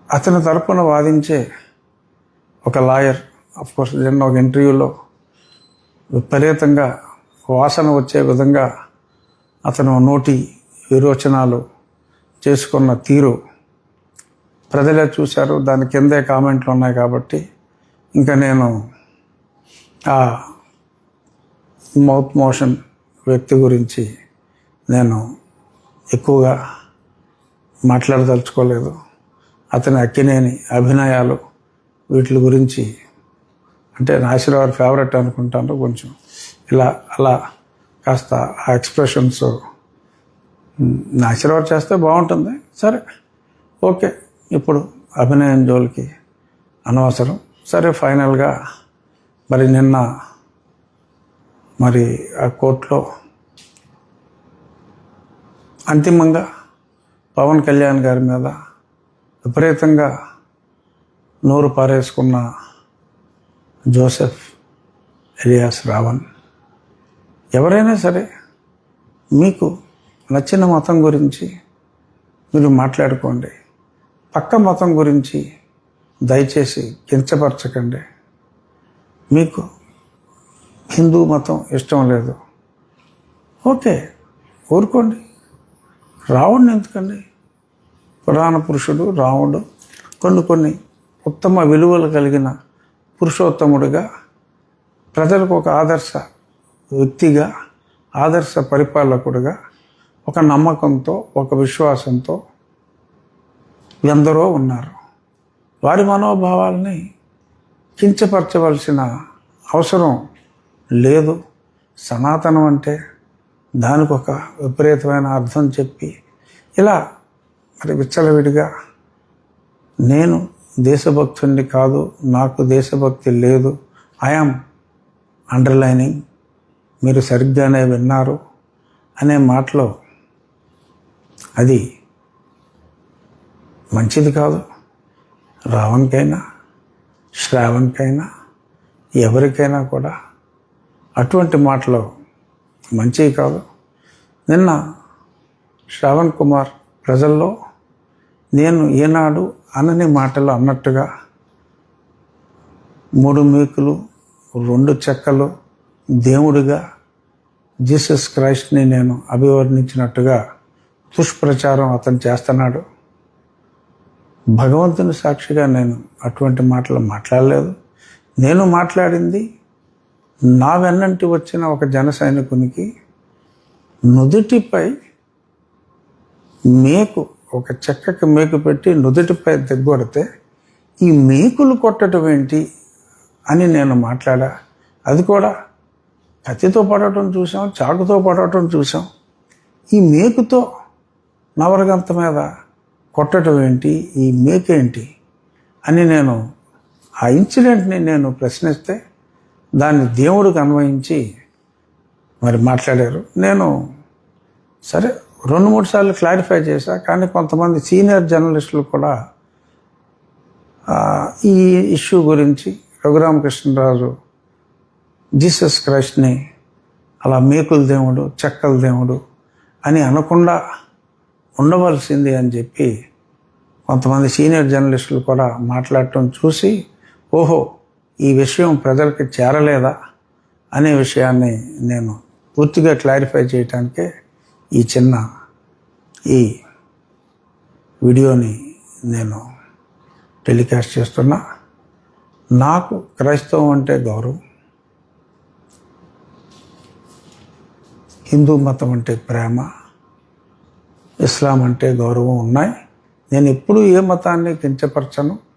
అతని తరపున వాదించే ఒక లాయర్, అఫ్కోర్స్ నిన్న ఒక ఇంటర్వ్యూలో విపరీతంగా వాసన వచ్చే విధంగా అతను నోటి విరోచనాలు చేసుకున్న తీరు ప్రజలే చూశారు. దాని కిందే కామెంట్లు ఉన్నాయి కాబట్టి ఇంకా నేను ఆ మౌత్ మోషన్ వ్యక్తి గురించి నేను ఎక్కువగా మాట్లాడదలుచుకోలేదు. అతని అక్కినేని అభినయాలు వీటి గురించి అంటే నాసిరవారి ఫేవరెట్ అనుకుంటాను. కొంచెం ఇలా అలా కాస్త ఆ ఎక్స్ప్రెషన్స్ నాసిరవారు చేస్తే బాగుంటుంది. సరే, ఓకే, ఇప్పుడు అభినయం జోలికి అనవసరం. సరే, ఫైనల్గా మరి నిన్న మరి ఆ కోర్టులో అంతిమంగా పవన్ కళ్యాణ్ గారి మీద విపరీతంగా నోరు పారేసుకున్న జోసెఫ్ ఎలియాస్ రావణ్, ఎవరైనా సరే మీకు నచ్చిన మతం గురించి మీరు మాట్లాడుకోండి, పక్క మతం గురించి దయచేసి కించపరచకండి. మీకు హిందూ మతం ఇష్టం లేదు, ఓకే, ఊరుకోండి. రావణ్ణి ఎందుకండి? పురాణ పురుషుడు రాముడు కొన్ని ఉత్తమ విలువలు కలిగిన పురుషోత్తముడిగా, ప్రజలకు ఒక ఆదర్శ వ్యక్తిగా, ఆదర్శ పరిపాలకుడిగా, ఒక నమ్మకంతో, ఒక విశ్వాసంతో ఎందరో ఉన్నారు. వారి మనోభావాల్ని కించపరచవలసిన అవసరం లేదు. సనాతనం అంటే దానికి ఒక విపరీతమైన అర్థం చెప్పి ఇలా మరి విచ్చలవిడిగా నేను దేశభక్తుడిని కాదు, నాకు దేశభక్తి లేదు, ఐఆమ్ అండర్లైనింగ్, మీరు సరిగ్గానే విన్నారు అనే మాటలో అది మంచిది కాదు. రావణ్కైనా శ్రావణ్కైనా ఎవరికైనా కూడా అటువంటి మాటలు మంచివి కాదు. నిన్న శ్రావణ్ కుమార్ ప్రజల్లో నేను ఏనాడు అనని మాటలు అన్నట్టుగా 3 మేకులు 2 చెక్కలు దేవుడిగా జీసస్ క్రైస్ట్ని నేను అభివర్ణించినట్టుగా దుష్ప్రచారం అతను చేస్తున్నాడు. భగవంతుని సాక్షిగా నేను అటువంటి మాటలు మాట్లాడలేదు. నేను మాట్లాడింది నా వెన్నంటి వచ్చిన ఒక జన సైనికునికి నుదుటిపై మేకు, ఒక చెక్కకి మేకు పెట్టి నుదుటిపై దగ్గొడితే ఈ మేకులు కొట్టడం ఏంటి అని నేను మాట్లాడా. అది కూడా కత్తితో పడటం చూసాం, చాకుతో పడటం చూసాం. ఈ మేకుతో నవరగంత మీద కొట్టడం ఏంటి, ఈ మేకేంటి అని నేను ఆ ఇన్సిడెంట్ని నేను ప్రశ్నిస్తే దాన్ని దేవుడికి అన్వయించి మరి మాట్లాడారు. నేను సరే 2-3 సార్లు క్లారిఫై చేశా. కానీ కొంతమంది సీనియర్ జర్నలిస్టులు కూడా ఈ ఇష్యూ గురించి రఘురామకృష్ణరాజు జీసస్ క్రైస్ట్ని అలా మేకుల దేవుడు, చెక్కల దేవుడు అని అనకుండా ఉండవలసింది అని చెప్పి కొంతమంది సీనియర్ జర్నలిస్టులు కూడా మాట్లాడటం చూసి, ఓహో, ఈ విషయం ప్రజలకి చేరలేదా అనే విషయాన్ని నేను పూర్తిగా క్లారిఫై చేయటానికే ఈ వీడియోని నేను టెలికాస్ట్ చేస్తున్నా. నాకు క్రైస్తవం అంటే గౌరవం, హిందూ మతం అంటే ప్రేమ, ఇస్లాం అంటే గౌరవం ఉన్నాయి. నేను ఎప్పుడూ ఏ మతాన్ని కించపరచను.